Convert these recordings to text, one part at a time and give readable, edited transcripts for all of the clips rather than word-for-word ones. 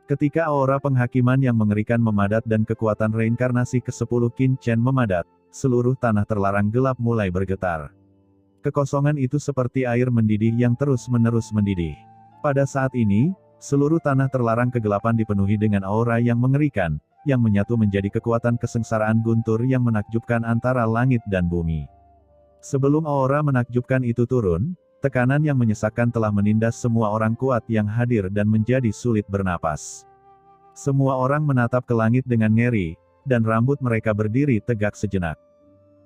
Ketika aura penghakiman yang mengerikan memadat dan kekuatan reinkarnasi ke-10 Qin Chen memadat, seluruh tanah terlarang gelap mulai bergetar. Kekosongan itu seperti air mendidih yang terus-menerus mendidih. Pada saat ini, seluruh tanah terlarang kegelapan dipenuhi dengan aura yang mengerikan, yang menyatu menjadi kekuatan kesengsaraan guntur yang menakjubkan antara langit dan bumi. Sebelum aura menakjubkan itu turun, tekanan yang menyesakkan telah menindas semua orang kuat yang hadir dan menjadi sulit bernapas. Semua orang menatap ke langit dengan ngeri, dan rambut mereka berdiri tegak sejenak.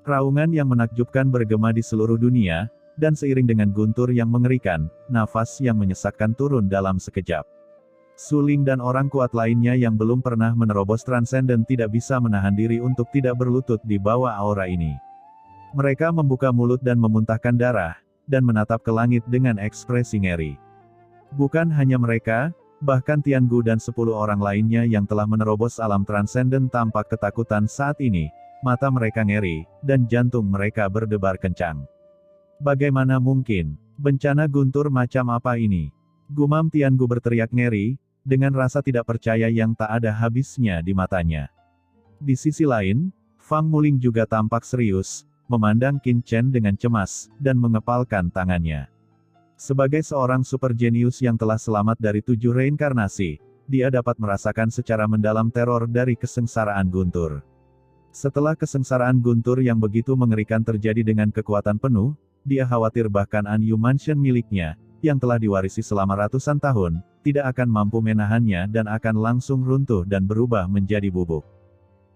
Raungan yang menakjubkan bergema di seluruh dunia, dan seiring dengan guntur yang mengerikan, nafas yang menyesakkan turun dalam sekejap. Suling dan orang kuat lainnya yang belum pernah menerobos transenden tidak bisa menahan diri untuk tidak berlutut di bawah aura ini. Mereka membuka mulut dan memuntahkan darah, dan menatap ke langit dengan ekspresi ngeri. Bukan hanya mereka, bahkan Tiangu dan 10 orang lainnya yang telah menerobos alam transenden tampak ketakutan saat ini, mata mereka ngeri, dan jantung mereka berdebar kencang. Bagaimana mungkin? Bencana guntur macam apa ini? Gumam Tiangu berteriak ngeri, dengan rasa tidak percaya yang tak ada habisnya di matanya. Di sisi lain, Fang Muling juga tampak serius, memandang Qin Chen dengan cemas, dan mengepalkan tangannya. Sebagai seorang super jenius yang telah selamat dari 7 reinkarnasi, dia dapat merasakan secara mendalam teror dari kesengsaraan guntur. Setelah kesengsaraan guntur yang begitu mengerikan terjadi dengan kekuatan penuh, dia khawatir bahkan Anyu Mansion miliknya, yang telah diwarisi selama ratusan tahun, tidak akan mampu menahannya dan akan langsung runtuh dan berubah menjadi bubuk.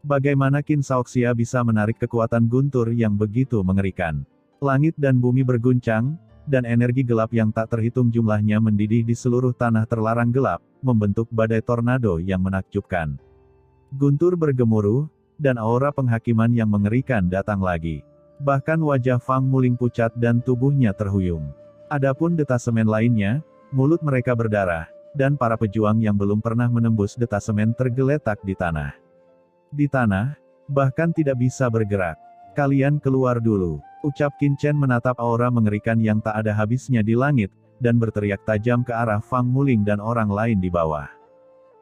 Bagaimana Qin Shaoxia bisa menarik kekuatan guntur yang begitu mengerikan? Langit dan bumi berguncang, dan energi gelap yang tak terhitung jumlahnya mendidih di seluruh tanah terlarang gelap, membentuk badai tornado yang menakjubkan. Guntur bergemuruh, dan aura penghakiman yang mengerikan datang lagi. Bahkan wajah Fang Muling pucat dan tubuhnya terhuyung. Adapun detasemen lainnya, mulut mereka berdarah, dan para pejuang yang belum pernah menembus detasemen tergeletak di tanah. Di tanah, bahkan tidak bisa bergerak. Kalian keluar dulu, ucap Qin Chen menatap aura mengerikan yang tak ada habisnya di langit, dan berteriak tajam ke arah Fang Muling dan orang lain di bawah.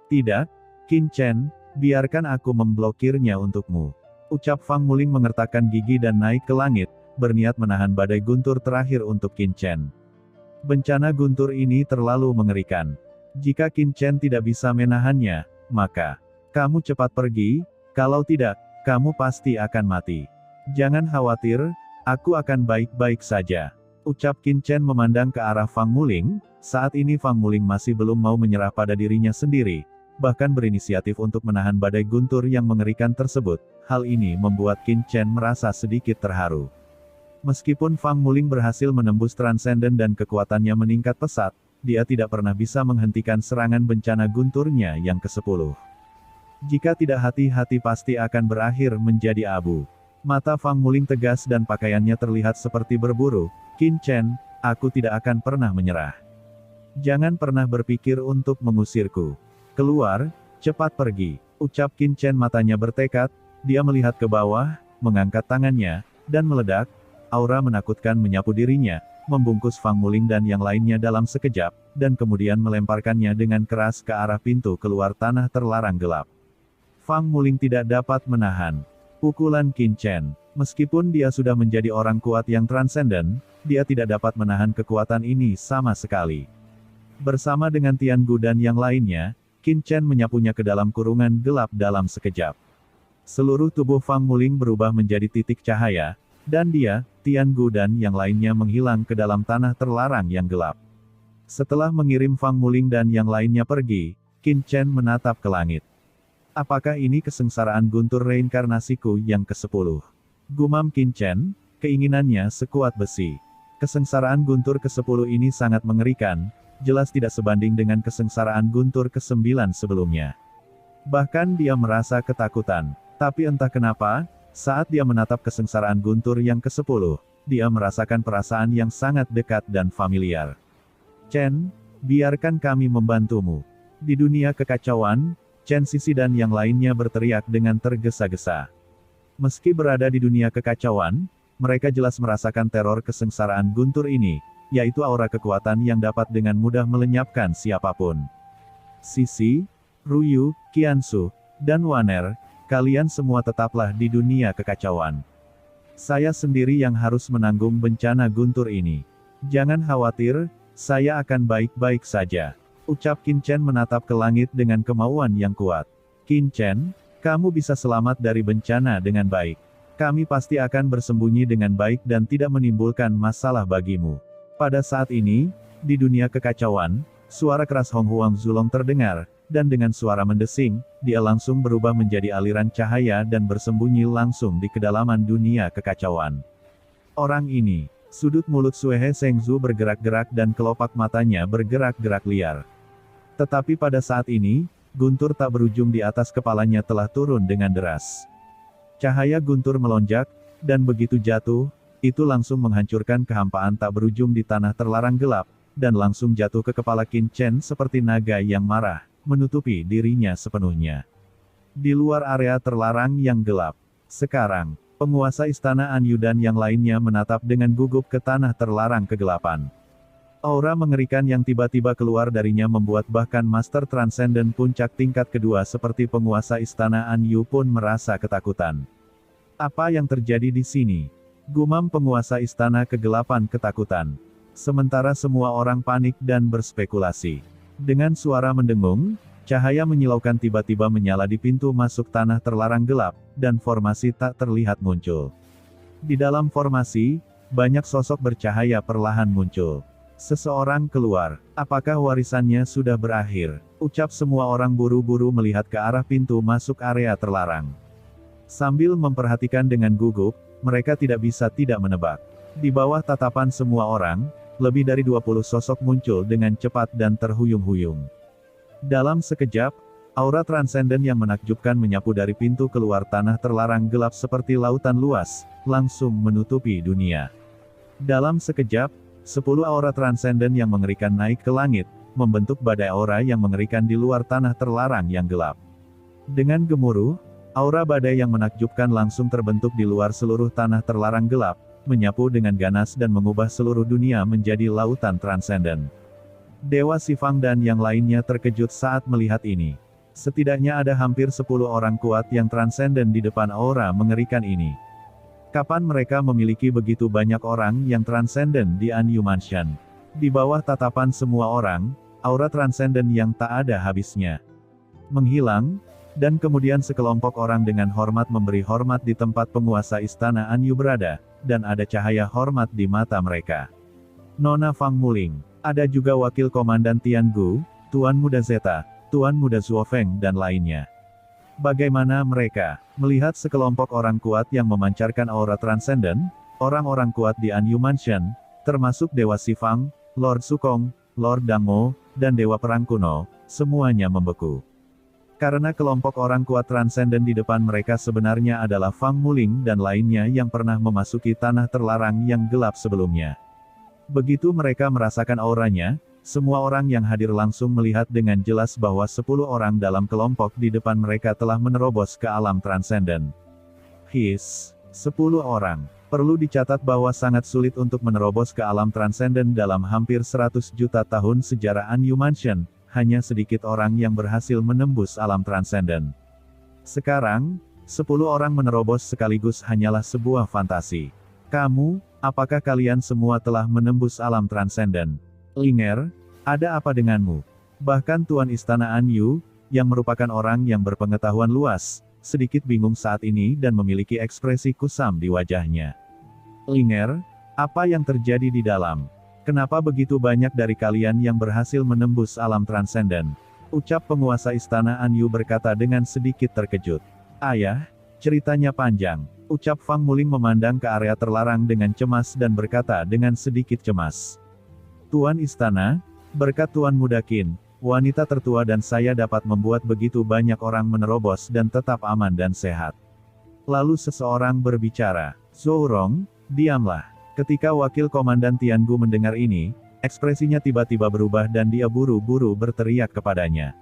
Tidak, Qin Chen, biarkan aku memblokirnya untukmu. Ucap Fang Muling mengertakkan gigi dan naik ke langit, berniat menahan badai guntur terakhir untuk Qin Chen. Bencana guntur ini terlalu mengerikan. Jika Qin Chen tidak bisa menahannya, maka kamu cepat pergi. Kalau tidak, kamu pasti akan mati. Jangan khawatir, aku akan baik-baik saja. Ucap Qin Chen memandang ke arah Fang Muling. Saat ini Fang Muling masih belum mau menyerah pada dirinya sendiri, bahkan berinisiatif untuk menahan badai guntur yang mengerikan tersebut. Hal ini membuat Qin Chen merasa sedikit terharu. Meskipun Fang Muling berhasil menembus transenden dan kekuatannya meningkat pesat, dia tidak pernah bisa menghentikan serangan bencana gunturnya yang ke-10. Jika tidak hati-hati pasti akan berakhir menjadi abu. Mata Fang Muling tegas dan pakaiannya terlihat seperti berburu. Qin Chen, aku tidak akan pernah menyerah. Jangan pernah berpikir untuk mengusirku. Keluar, cepat pergi. Ucap Qin Chen matanya bertekad, dia melihat ke bawah, mengangkat tangannya, dan meledak. Aura menakutkan menyapu dirinya, membungkus Fang Muling dan yang lainnya dalam sekejap, dan kemudian melemparkannya dengan keras ke arah pintu keluar tanah terlarang gelap. Fang Muling tidak dapat menahan pukulan Qin Chen. Meskipun dia sudah menjadi orang kuat yang transenden, dia tidak dapat menahan kekuatan ini sama sekali. Bersama dengan Tiangu dan yang lainnya, Qin Chen menyapunya ke dalam kurungan gelap dalam sekejap. Seluruh tubuh Fang Muling berubah menjadi titik cahaya, dan dia, Tiangu dan yang lainnya menghilang ke dalam tanah terlarang yang gelap. Setelah mengirim Fang Muling dan yang lainnya pergi, Qin Chen menatap ke langit. Apakah ini kesengsaraan guntur reinkarnasiku yang ke-10? Gumam Qin Chen, keinginannya sekuat besi. Kesengsaraan guntur ke-10 ini sangat mengerikan, jelas tidak sebanding dengan kesengsaraan guntur ke-9 sebelumnya. Bahkan dia merasa ketakutan. Tapi entah kenapa, saat dia menatap kesengsaraan guntur yang ke-10, dia merasakan perasaan yang sangat dekat dan familiar. Chen, biarkan kami membantumu. Di dunia kekacauan, Chen Sisi dan yang lainnya berteriak dengan tergesa-gesa. Meski berada di dunia kekacauan, mereka jelas merasakan teror kesengsaraan guntur ini, yaitu aura kekuatan yang dapat dengan mudah melenyapkan siapapun. Sisi, Ruyu, Qiansu, dan Waner, kalian semua tetaplah di dunia kekacauan. Saya sendiri yang harus menanggung bencana guntur ini. Jangan khawatir, saya akan baik-baik saja. Ucap Qin Chen menatap ke langit dengan kemauan yang kuat. Qin Chen, kamu bisa selamat dari bencana dengan baik. Kami pasti akan bersembunyi dengan baik dan tidak menimbulkan masalah bagimu. Pada saat ini, di dunia kekacauan, suara keras Hong Huang Zulong terdengar, dan dengan suara mendesing, dia langsung berubah menjadi aliran cahaya dan bersembunyi langsung di kedalaman dunia kekacauan. Orang ini, sudut mulut Suehe Sengzu bergerak-gerak dan kelopak matanya bergerak-gerak liar. Tetapi pada saat ini, guntur tak berujung di atas kepalanya telah turun dengan deras. Cahaya guntur melonjak, dan begitu jatuh, itu langsung menghancurkan kehampaan tak berujung di tanah terlarang gelap, dan langsung jatuh ke kepala Qin Chen seperti naga yang marah, menutupi dirinya sepenuhnya. Di luar area terlarang yang gelap. Sekarang, penguasa istana Anyu dan yang lainnya menatap dengan gugup ke tanah terlarang kegelapan. Aura mengerikan yang tiba-tiba keluar darinya membuat bahkan Master Transcendent puncak tingkat kedua seperti penguasa istana Anyu pun merasa ketakutan. Apa yang terjadi di sini? Gumam penguasa istana kegelapan ketakutan. Sementara semua orang panik dan berspekulasi. Dengan suara mendengung, cahaya menyilaukan tiba-tiba menyala di pintu masuk tanah terlarang gelap, dan formasi tak terlihat muncul. Di dalam formasi, banyak sosok bercahaya perlahan muncul. Seseorang keluar. Apakah warisannya sudah berakhir? Ucap semua orang buru-buru melihat ke arah pintu masuk area terlarang. Sambil memperhatikan dengan gugup, mereka tidak bisa tidak menebak. Di bawah tatapan semua orang, lebih dari 20 sosok muncul dengan cepat dan terhuyung-huyung. Dalam sekejap, aura transenden yang menakjubkan menyapu dari pintu keluar tanah terlarang gelap seperti lautan luas, langsung menutupi dunia. Dalam sekejap, 10 aura transenden yang mengerikan naik ke langit, membentuk badai aura yang mengerikan di luar tanah terlarang yang gelap. Dengan gemuruh, aura badai yang menakjubkan langsung terbentuk di luar seluruh tanah terlarang gelap, menyapu dengan ganas dan mengubah seluruh dunia menjadi lautan transenden. Dewa Sifang dan yang lainnya terkejut saat melihat ini. Setidaknya ada hampir 10 orang kuat yang transenden di depan aura mengerikan ini. Kapan mereka memiliki begitu banyak orang yang transenden di Anyu Mansion? Di bawah tatapan semua orang, aura transenden yang tak ada habisnya menghilang, dan kemudian sekelompok orang dengan hormat memberi hormat di tempat penguasa istana Anyu berada, dan ada cahaya hormat di mata mereka. Nona Fang Muling, ada juga wakil komandan Tiangu, Tuan Muda Zeta, Tuan Muda Zuofeng dan lainnya. Bagaimana mereka melihat sekelompok orang kuat yang memancarkan aura transenden, orang-orang kuat di Anyu Mansion, termasuk Dewa Sifang, Lord Sukong, Lord Dangmo, dan Dewa Perang Kuno, semuanya membeku. Karena kelompok orang kuat transenden di depan mereka sebenarnya adalah Fang Muling dan lainnya yang pernah memasuki tanah terlarang yang gelap sebelumnya. Begitu mereka merasakan auranya, semua orang yang hadir langsung melihat dengan jelas bahwa 10 orang dalam kelompok di depan mereka telah menerobos ke alam transenden. 10 orang. Perlu dicatat bahwa sangat sulit untuk menerobos ke alam transenden dalam hampir 100 juta tahun sejarah Anyu Mansion. Hanya sedikit orang yang berhasil menembus alam transenden. Sekarang, 10 orang menerobos sekaligus hanyalah sebuah fantasi. Kamu, apakah kalian semua telah menembus alam transenden? Linger, ada apa denganmu? Bahkan Tuan Istana Anyu, yang merupakan orang yang berpengetahuan luas, sedikit bingung saat ini dan memiliki ekspresi kusam di wajahnya. Linger, apa yang terjadi di dalam? Kenapa begitu banyak dari kalian yang berhasil menembus alam transenden? Ucap penguasa istana Anyu berkata dengan sedikit terkejut. Ayah, ceritanya panjang. Ucap Fang Muling memandang ke area terlarang dengan cemas dan berkata dengan sedikit cemas. Tuan istana, berkat Tuan Muda Qin, wanita tertua dan saya dapat membuat begitu banyak orang menerobos dan tetap aman dan sehat. Lalu seseorang berbicara. Zhou, diamlah. Ketika wakil komandan Tiangu mendengar ini, ekspresinya tiba-tiba berubah dan dia buru-buru berteriak kepadanya.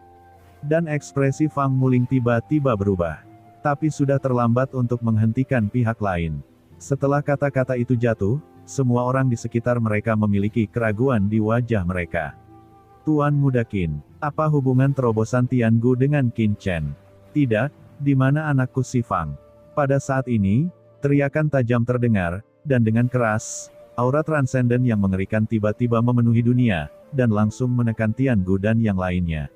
Dan ekspresi Fang Muling tiba-tiba berubah. Tapi sudah terlambat untuk menghentikan pihak lain. Setelah kata-kata itu jatuh, semua orang di sekitar mereka memiliki keraguan di wajah mereka. Tuan Muda Qin, apa hubungan terobosan Tiangu dengan Qin Chen? Tidak, di mana anakku si Fang? Pada saat ini, teriakan tajam terdengar, dan dengan keras, aura transenden yang mengerikan tiba-tiba memenuhi dunia, dan langsung menekan Tiangu dan yang lainnya.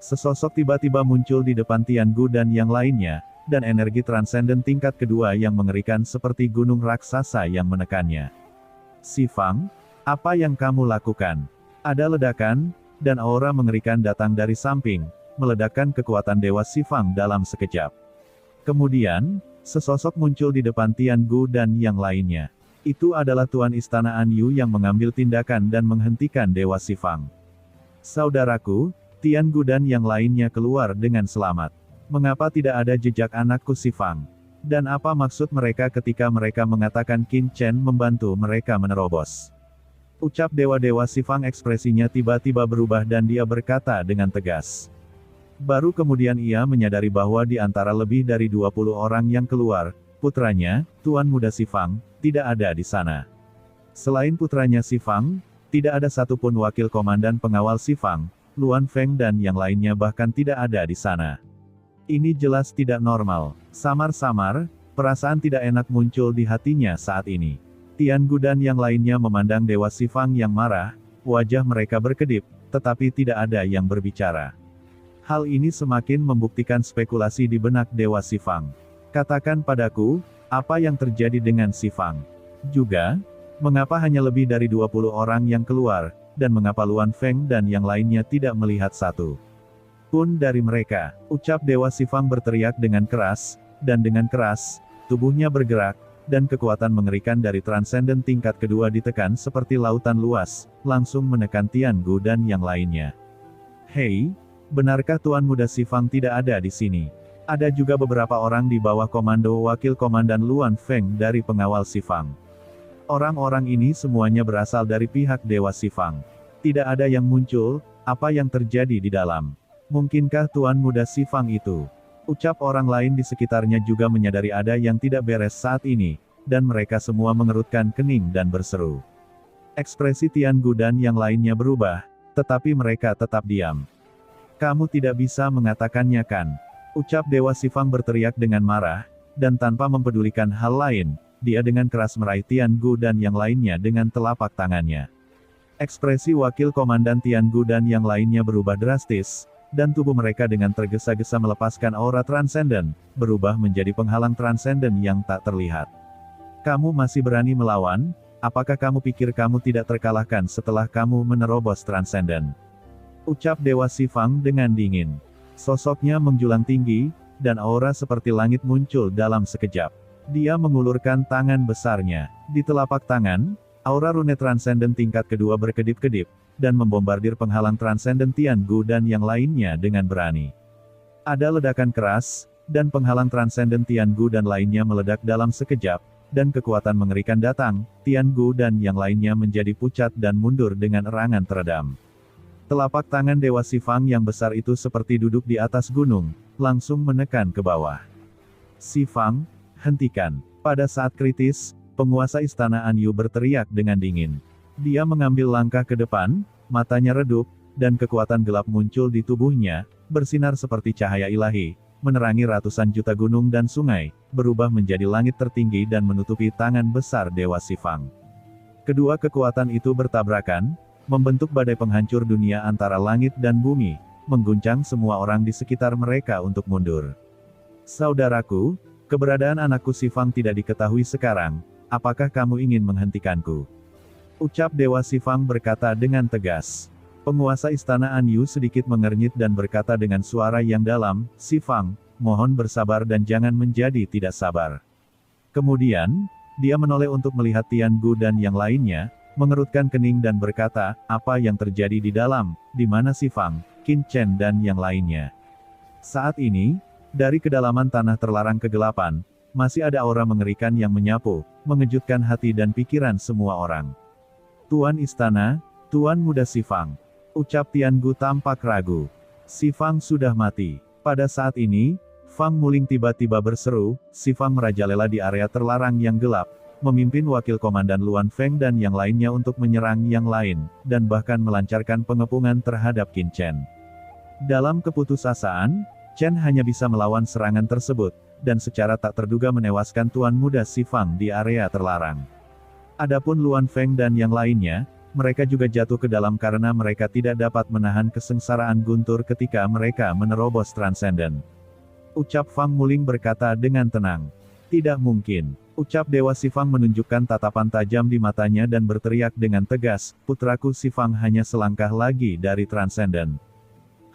Sesosok tiba-tiba muncul di depan Tiangu dan yang lainnya, dan energi transenden tingkat kedua yang mengerikan seperti gunung raksasa yang menekannya. Si Fang, apa yang kamu lakukan? Ada ledakan, dan aura mengerikan datang dari samping, meledakkan kekuatan Dewa Si Fang dalam sekejap. Kemudian, sesosok muncul di depan Tiangu dan yang lainnya. Itu adalah Tuan Istana Anyu yang mengambil tindakan dan menghentikan Dewa Si Fang. Saudaraku, Tiangu dan yang lainnya keluar dengan selamat. Mengapa tidak ada jejak anakku si Fang? Dan apa maksud mereka ketika mereka mengatakan Qin Chen membantu mereka menerobos? Ucap dewa-dewa si Fang ekspresinya tiba-tiba berubah dan dia berkata dengan tegas. Baru kemudian ia menyadari bahwa di antara lebih dari 20 orang yang keluar, putranya, Tuan Muda Si Fang, tidak ada di sana. Selain putranya Si Fang, tidak ada satupun wakil komandan pengawal Si Fang, Luan Feng dan yang lainnya bahkan tidak ada di sana. Ini jelas tidak normal. Samar-samar, perasaan tidak enak muncul di hatinya saat ini. Tiangu dan yang lainnya memandang Dewa Si Fang yang marah, wajah mereka berkedip, tetapi tidak ada yang berbicara. Hal ini semakin membuktikan spekulasi di benak Dewa Si Fang. Katakan padaku, apa yang terjadi dengan Si Fang? Juga, mengapa hanya lebih dari 20 orang yang keluar, dan mengapa Luan Feng dan yang lainnya tidak melihat satu pun dari mereka? Ucap Dewa Si Fang berteriak dengan keras, dan dengan keras, tubuhnya bergerak, dan kekuatan mengerikan dari transenden tingkat kedua ditekan seperti lautan luas, langsung menekan Tiangu dan yang lainnya. Hei, benarkah Tuan Muda Si Fang tidak ada di sini? Ada juga beberapa orang di bawah komando Wakil Komandan Luan Feng dari pengawal Si Fang. Orang-orang ini semuanya berasal dari pihak Dewa Si Fang. Tidak ada yang muncul, apa yang terjadi di dalam? Mungkinkah Tuan Muda Si Fang itu? Ucap orang lain di sekitarnya juga menyadari ada yang tidak beres saat ini, dan mereka semua mengerutkan kening dan berseru. Ekspresi Tiangu dan yang lainnya berubah, tetapi mereka tetap diam. Kamu tidak bisa mengatakannya kan? Ucap Dewa Si Fang berteriak dengan marah, dan tanpa mempedulikan hal lain, dia dengan keras meraih Tiangu dan yang lainnya dengan telapak tangannya. Ekspresi Wakil Komandan Tiangu dan yang lainnya berubah drastis, dan tubuh mereka dengan tergesa-gesa melepaskan aura transenden, berubah menjadi penghalang transenden yang tak terlihat. Kamu masih berani melawan? Apakah kamu pikir kamu tidak terkalahkan setelah kamu menerobos transenden? Ucap Dewa Si Fang dengan dingin. Sosoknya menjulang tinggi, dan aura seperti langit muncul dalam sekejap. Dia mengulurkan tangan besarnya. Di telapak tangan, aura rune transenden tingkat kedua berkedip-kedip, dan membombardir penghalang transenden Tiangu dan yang lainnya dengan berani. Ada ledakan keras, dan penghalang transenden Tiangu dan lainnya meledak dalam sekejap, dan kekuatan mengerikan datang, Tiangu dan yang lainnya menjadi pucat dan mundur dengan erangan teredam. Telapak tangan Dewa Si Fang yang besar itu seperti duduk di atas gunung, langsung menekan ke bawah. Si Fang, hentikan. Pada saat kritis, penguasa Istana Anyu berteriak dengan dingin. Dia mengambil langkah ke depan, matanya redup, dan kekuatan gelap muncul di tubuhnya, bersinar seperti cahaya ilahi, menerangi ratusan juta gunung dan sungai, berubah menjadi langit tertinggi dan menutupi tangan besar Dewa Si Fang. Kedua kekuatan itu bertabrakan, membentuk badai penghancur dunia antara langit dan bumi, mengguncang semua orang di sekitar mereka untuk mundur. Saudaraku, keberadaan anakku Si Fang tidak diketahui sekarang, apakah kamu ingin menghentikanku? Ucap Dewa Si Fang berkata dengan tegas. Penguasa Istana Anyu sedikit mengernyit dan berkata dengan suara yang dalam, Si Fang, mohon bersabar dan jangan menjadi tidak sabar. Kemudian, dia menoleh untuk melihat Tiangu dan yang lainnya, mengerutkan kening dan berkata, apa yang terjadi di dalam, di mana Si Fang, Qin Chen dan yang lainnya. Saat ini, dari kedalaman tanah terlarang kegelapan, masih ada aura mengerikan yang menyapu, mengejutkan hati dan pikiran semua orang. Tuan Istana, Tuan Muda Si Fang. Ucap Tiangu tampak ragu. Si Fang sudah mati. Pada saat ini, Fang Muling tiba-tiba berseru, Si Fang merajalela di area terlarang yang gelap, memimpin wakil komandan Luan Feng dan yang lainnya untuk menyerang yang lain, dan bahkan melancarkan pengepungan terhadap Qin Chen. Dalam keputusasaan, Chen hanya bisa melawan serangan tersebut, dan secara tak terduga menewaskan Tuan Muda Si Fang di area terlarang. Adapun Luan Feng dan yang lainnya, mereka juga jatuh ke dalam karena mereka tidak dapat menahan kesengsaraan guntur ketika mereka menerobos Transcendent. Ucap Fang Muling berkata dengan tenang. Tidak mungkin. Ucap Dewa Si Fang menunjukkan tatapan tajam di matanya dan berteriak dengan tegas, putraku Si Fang hanya selangkah lagi dari Transcendent.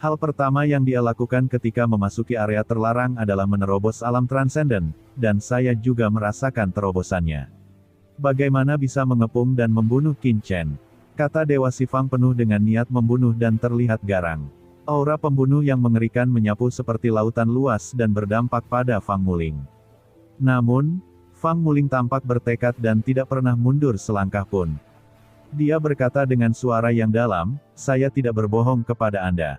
Hal pertama yang dia lakukan ketika memasuki area terlarang adalah menerobos alam Transcendent, dan saya juga merasakan terobosannya. Bagaimana bisa mengepung dan membunuh Qin Chen? Kata Dewa Si Fang penuh dengan niat membunuh dan terlihat garang. Aura pembunuh yang mengerikan menyapu seperti lautan luas dan berdampak pada Fang Muling. Namun, Fang Muling tampak bertekad dan tidak pernah mundur selangkah pun. Dia berkata dengan suara yang dalam, saya tidak berbohong kepada Anda.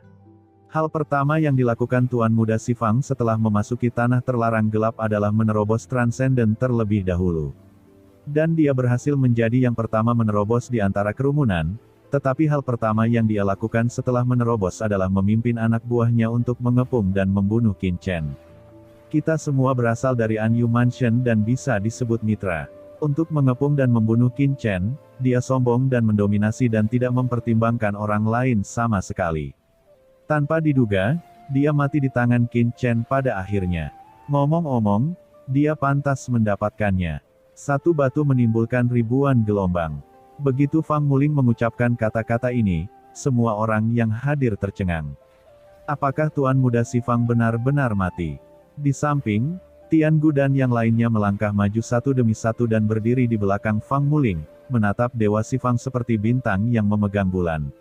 Hal pertama yang dilakukan Tuan Muda Si Fang setelah memasuki tanah terlarang gelap adalah menerobos Transcendent terlebih dahulu. Dan dia berhasil menjadi yang pertama menerobos di antara kerumunan, tetapi hal pertama yang dia lakukan setelah menerobos adalah memimpin anak buahnya untuk mengepung dan membunuh Qin Chen. Kita semua berasal dari Anyu Mansion dan bisa disebut mitra. Untuk mengepung dan membunuh Qin Chen, dia sombong dan mendominasi dan tidak mempertimbangkan orang lain sama sekali. Tanpa diduga, dia mati di tangan Qin Chen pada akhirnya. Ngomong-ngomong, dia pantas mendapatkannya. Satu batu menimbulkan ribuan gelombang. Begitu Fang Muling mengucapkan kata-kata ini, semua orang yang hadir tercengang. Apakah Tuan Muda Si Fang benar-benar mati? Di samping, Tian Gu dan yang lainnya melangkah maju satu demi satu dan berdiri di belakang Fang Muling, menatap Dewa Si Fang seperti bintang yang memegang bulan.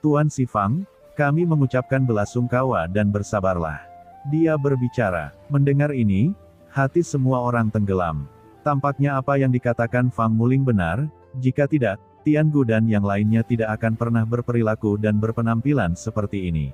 Tuan Si Fang, kami mengucapkan belasungkawa dan bersabarlah. Dia berbicara. Mendengar ini, hati semua orang tenggelam. Tampaknya apa yang dikatakan Fang Muling benar, jika tidak, Tian Gu dan yang lainnya tidak akan pernah berperilaku dan berpenampilan seperti ini.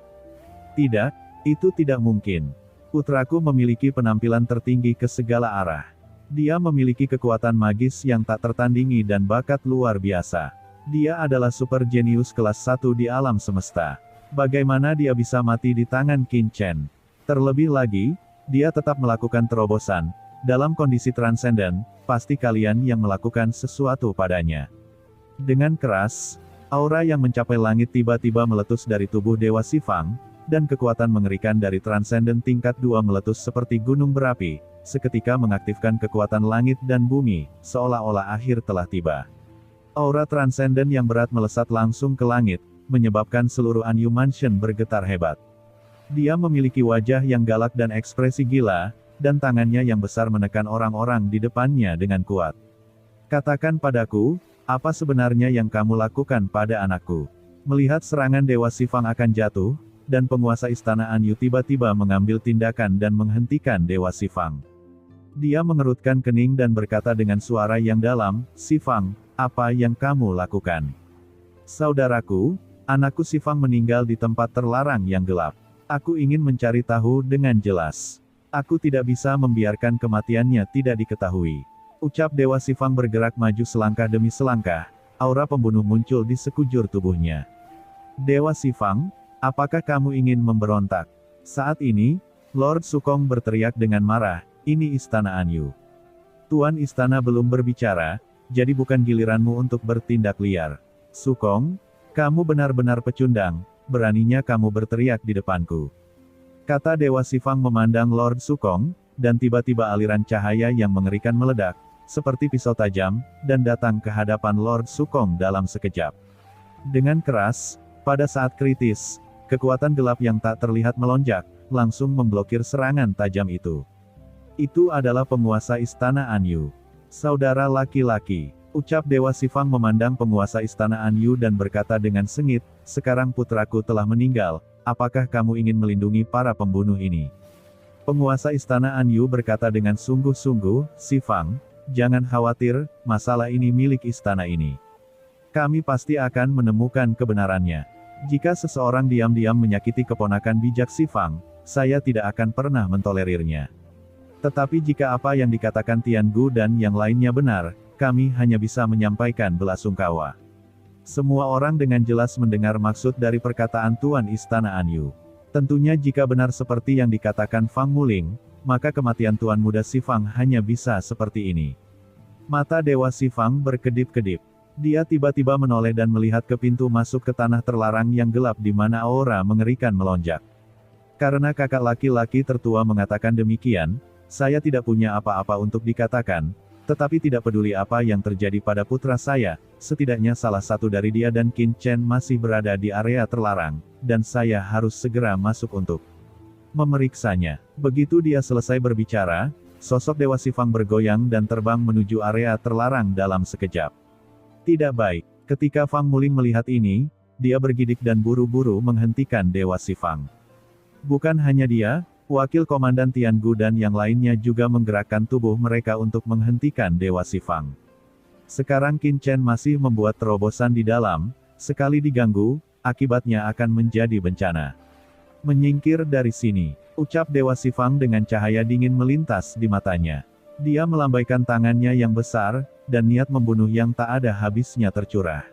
Tidak, itu tidak mungkin. Putraku memiliki penampilan tertinggi ke segala arah. Dia memiliki kekuatan magis yang tak tertandingi dan bakat luar biasa. Dia adalah super jenius kelas 1 di alam semesta. Bagaimana dia bisa mati di tangan Qin Chen? Terlebih lagi, dia tetap melakukan terobosan. Dalam kondisi Transcendent, pasti kalian yang melakukan sesuatu padanya. Dengan keras, aura yang mencapai langit tiba-tiba meletus dari tubuh Dewa Si Fang, dan kekuatan mengerikan dari Transcendent tingkat 2 meletus seperti gunung berapi, seketika mengaktifkan kekuatan langit dan bumi, seolah-olah akhir telah tiba. Aura Transcendent yang berat melesat langsung ke langit, menyebabkan seluruh Anyu Mansion bergetar hebat. Dia memiliki wajah yang galak dan ekspresi gila, dan tangannya yang besar menekan orang-orang di depannya dengan kuat. Katakan padaku, apa sebenarnya yang kamu lakukan pada anakku? Melihat serangan Dewa Si Fang akan jatuh, dan penguasa istana Anyu tiba-tiba mengambil tindakan dan menghentikan Dewa Si Fang. Dia mengerutkan kening dan berkata dengan suara yang dalam, Si Fang, apa yang kamu lakukan? Saudaraku, anakku Si Fang meninggal di tempat terlarang yang gelap. Aku ingin mencari tahu dengan jelas. Aku tidak bisa membiarkan kematiannya tidak diketahui. Ucap Dewa Si Fang bergerak maju selangkah demi selangkah, aura pembunuh muncul di sekujur tubuhnya. Dewa Si Fang, apakah kamu ingin memberontak? Saat ini, Lord Sukong berteriak dengan marah, ini istana Anyu. Tuan istana belum berbicara, jadi bukan giliranmu untuk bertindak liar. Sukong, kamu benar-benar pecundang, beraninya kamu berteriak di depanku. Kata Dewa Si Fang memandang Lord Sukong, dan tiba-tiba aliran cahaya yang mengerikan meledak, seperti pisau tajam, dan datang ke hadapan Lord Sukong dalam sekejap. Dengan keras, pada saat kritis, kekuatan gelap yang tak terlihat melonjak, langsung memblokir serangan tajam itu. Itu adalah penguasa istana Anyu. Saudara laki-laki, ucap Dewa Si Fang memandang penguasa istana Anyu dan berkata dengan sengit, sekarang putraku telah meninggal. Apakah kamu ingin melindungi para pembunuh ini? Penguasa istana Anyu berkata dengan sungguh-sungguh, Si Fang, jangan khawatir, masalah ini milik istana ini. Kami pasti akan menemukan kebenarannya. Jika seseorang diam-diam menyakiti keponakan bijak Si Fang, saya tidak akan pernah mentolerirnya. Tetapi jika apa yang dikatakan Tian Gu dan yang lainnya benar, kami hanya bisa menyampaikan belasungkawa. Semua orang dengan jelas mendengar maksud dari perkataan Tuan Istana Anyu. Tentunya jika benar seperti yang dikatakan Fang Muling, maka kematian Tuan Muda Sifang hanya bisa seperti ini. Mata Dewa Sifang berkedip-kedip. Dia tiba-tiba menoleh dan melihat ke pintu masuk ke tanah terlarang yang gelap di mana aura mengerikan melonjak. Karena kakak laki-laki tertua mengatakan demikian, saya tidak punya apa-apa untuk dikatakan, tetapi tidak peduli apa yang terjadi pada putra saya, setidaknya salah satu dari dia dan Qin Chen masih berada di area terlarang, dan saya harus segera masuk untuk memeriksanya. Begitu dia selesai berbicara, sosok Dewa Sifang bergoyang dan terbang menuju area terlarang dalam sekejap. Tidak baik. Ketika Fang Muling melihat ini, dia bergidik dan buru-buru menghentikan Dewa Sifang. Bukan hanya dia, Wakil Komandan Tian Gu dan yang lainnya juga menggerakkan tubuh mereka untuk menghentikan Dewa Sifang. Sekarang Qin Chen masih membuat terobosan di dalam, sekali diganggu, akibatnya akan menjadi bencana. Menyingkir dari sini, ucap Dewa Sifang dengan cahaya dingin melintas di matanya. Dia melambaikan tangannya yang besar, dan niat membunuh yang tak ada habisnya tercurah.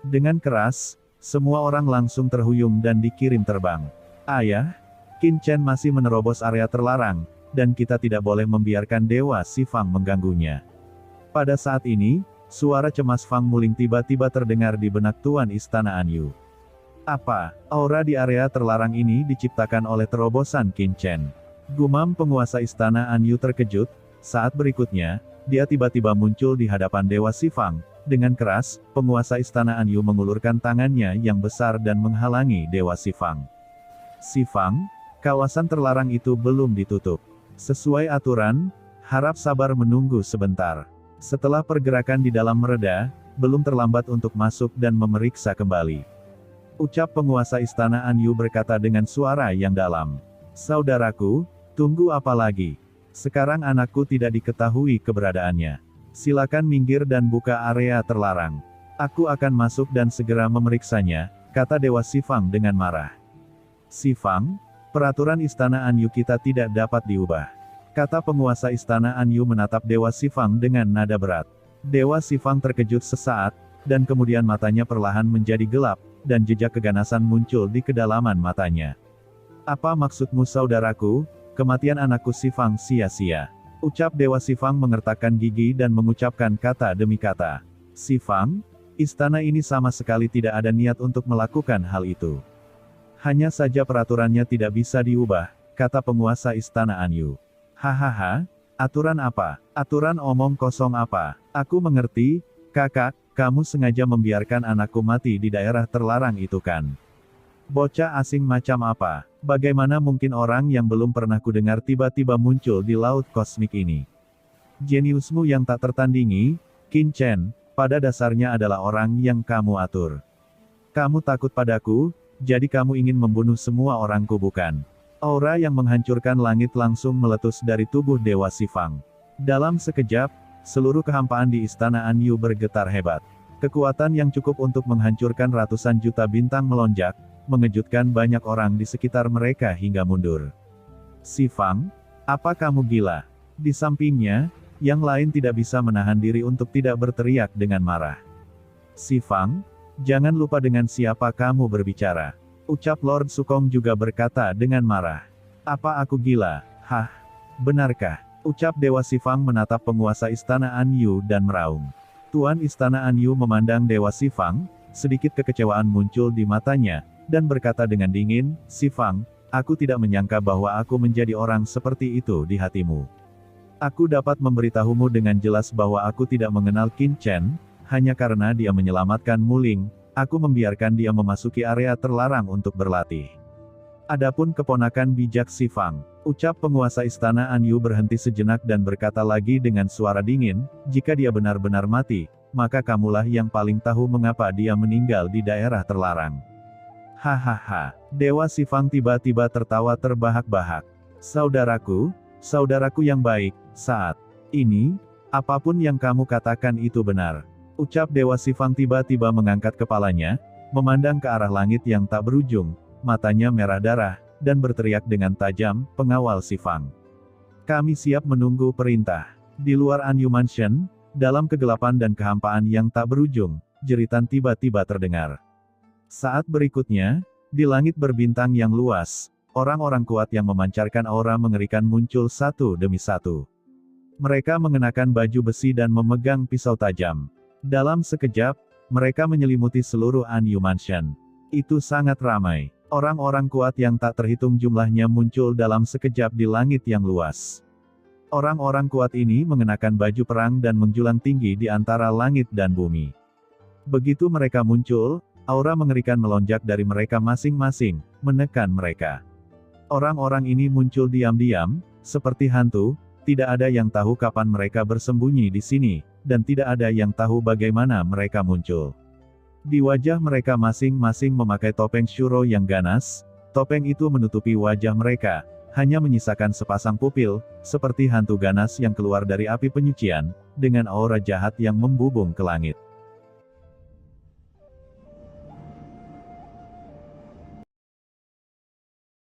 Dengan keras, semua orang langsung terhuyung dan dikirim terbang. Ayah, Qin Chen masih menerobos area terlarang, dan kita tidak boleh membiarkan Dewa Sifang mengganggunya. Pada saat ini, suara cemas Fang Muling tiba-tiba terdengar di benak Tuan Istana Anyu. Apa, aura di area terlarang ini diciptakan oleh terobosan Qin Chen? Gumam penguasa Istana Anyu terkejut, saat berikutnya, dia tiba-tiba muncul di hadapan Dewa Sifang. Dengan keras, penguasa Istana Anyu mengulurkan tangannya yang besar dan menghalangi Dewa Sifang. Sifang, kawasan terlarang itu belum ditutup. Sesuai aturan, harap sabar menunggu sebentar. Setelah pergerakan di dalam mereda, belum terlambat untuk masuk dan memeriksa kembali. Ucap penguasa Istana Anyu berkata dengan suara yang dalam. Saudaraku, tunggu apa lagi? Sekarang anakku tidak diketahui keberadaannya. Silakan minggir dan buka area terlarang. Aku akan masuk dan segera memeriksanya, kata Dewa Sifang dengan marah. Sifang, peraturan Istana Anyu kita tidak dapat diubah. Kata penguasa Istana Anyu menatap Dewa Sifang dengan nada berat. Dewa Sifang terkejut sesaat, dan kemudian matanya perlahan menjadi gelap, dan jejak keganasan muncul di kedalaman matanya. Apa maksudmu saudaraku? Kematian anakku Sifang sia-sia. Ucap Dewa Sifang mengertakkan gigi dan mengucapkan kata demi kata. Sifang, istana ini sama sekali tidak ada niat untuk melakukan hal itu. Hanya saja peraturannya tidak bisa diubah, kata penguasa Istana Anyu. Hahaha, aturan apa? Aturan omong kosong apa? Aku mengerti, kakak, kamu sengaja membiarkan anakku mati di daerah terlarang itu kan? Bocah asing macam apa? Bagaimana mungkin orang yang belum pernah kudengar tiba-tiba muncul di laut kosmik ini? Jeniusmu yang tak tertandingi, Qin Chen, pada dasarnya adalah orang yang kamu atur. Kamu takut padaku, jadi kamu ingin membunuh semua orangku bukan? Aura yang menghancurkan langit langsung meletus dari tubuh Dewa Sifang. Dalam sekejap, seluruh kehampaan di Istana Anyu bergetar hebat. Kekuatan yang cukup untuk menghancurkan ratusan juta bintang melonjak, mengejutkan banyak orang di sekitar mereka hingga mundur. Sifang, apa kamu gila? Di sampingnya, yang lain tidak bisa menahan diri untuk tidak berteriak dengan marah. Sifang, jangan lupa dengan siapa kamu berbicara. Ucap Lord Sukong juga berkata dengan marah. Apa aku gila? Hah? Benarkah? Ucap Dewa Sifang menatap penguasa Istana Anyu dan meraung. Tuan Istana Anyu memandang Dewa Sifang, sedikit kekecewaan muncul di matanya, dan berkata dengan dingin, Sifang, aku tidak menyangka bahwa aku menjadi orang seperti itu di hatimu. Aku dapat memberitahumu dengan jelas bahwa aku tidak mengenal Qin Chen, hanya karena dia menyelamatkan Muling, aku membiarkan dia memasuki area terlarang untuk berlatih. Adapun keponakan bijak Sifang, ucap penguasa Istana Anyu berhenti sejenak dan berkata lagi dengan suara dingin, jika dia benar-benar mati, maka kamulah yang paling tahu mengapa dia meninggal di daerah terlarang. Hahaha, Dewa Sifang tiba-tiba tertawa terbahak-bahak. Saudaraku, saudaraku yang baik, saat ini, apapun yang kamu katakan itu benar. Ucap Dewa Sifang tiba-tiba mengangkat kepalanya, memandang ke arah langit yang tak berujung, matanya merah darah, dan berteriak dengan tajam, pengawal Sifang. Kami siap menunggu perintah. Di luar Anyu Mansion, dalam kegelapan dan kehampaan yang tak berujung, jeritan tiba-tiba terdengar. Saat berikutnya, di langit berbintang yang luas, orang-orang kuat yang memancarkan aura mengerikan muncul satu demi satu. Mereka mengenakan baju besi dan memegang pisau tajam. Dalam sekejap, mereka menyelimuti seluruh Anyu Mansion. Itu sangat ramai. Orang-orang kuat yang tak terhitung jumlahnya muncul dalam sekejap di langit yang luas. Orang-orang kuat ini mengenakan baju perang dan menjulang tinggi di antara langit dan bumi. Begitu mereka muncul, aura mengerikan melonjak dari mereka masing-masing, menekan mereka. Orang-orang ini muncul diam-diam, seperti hantu, tidak ada yang tahu kapan mereka bersembunyi di sini, dan tidak ada yang tahu bagaimana mereka muncul. Di wajah mereka masing-masing memakai topeng Shuro yang ganas, topeng itu menutupi wajah mereka, hanya menyisakan sepasang pupil, seperti hantu ganas yang keluar dari api penyucian, dengan aura jahat yang membubung ke langit.